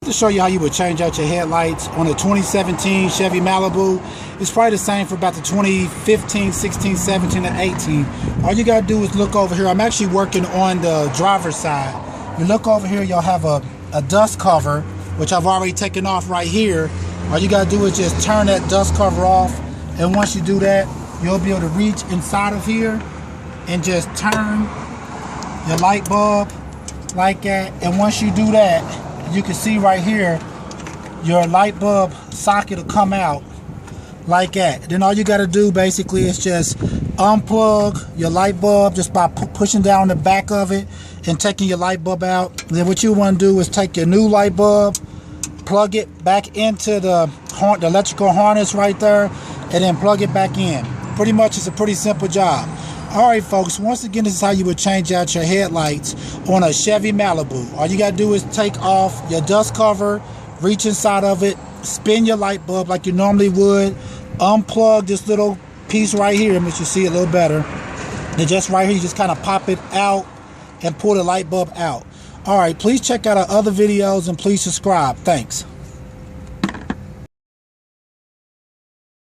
To show you how you would change out your headlights on a 2017 Chevy Malibu. It's probably the same for about the 2015, 16, 17, and 18. All you gotta do is look over here. I'm actually working on the driver's side. You look over here, you'll have a dust cover, which I've already taken off right here. All you gotta do is just turn that dust cover off, and once you do that, you'll be able to reach inside of here and just turn your light bulb like that. And once you do that, you can see right here your light bulb socket will come out like that. Then all you got to do basically is just unplug your light bulb just by pushing down the back of it and taking your light bulb out. Then what you want to do is take your new light bulb, plug it back into the electrical harness right there, and then plug it back in. Pretty much it's a pretty simple job. Alright folks, once again, this is how you would change out your headlights on a Chevy Malibu. All you gotta do is take off your dust cover, reach inside of it, spin your light bulb like you normally would, unplug this little piece right here, which you see a little better. And just right here, you just kind of pop it out and pull the light bulb out. Alright, please check out our other videos and please subscribe. Thanks.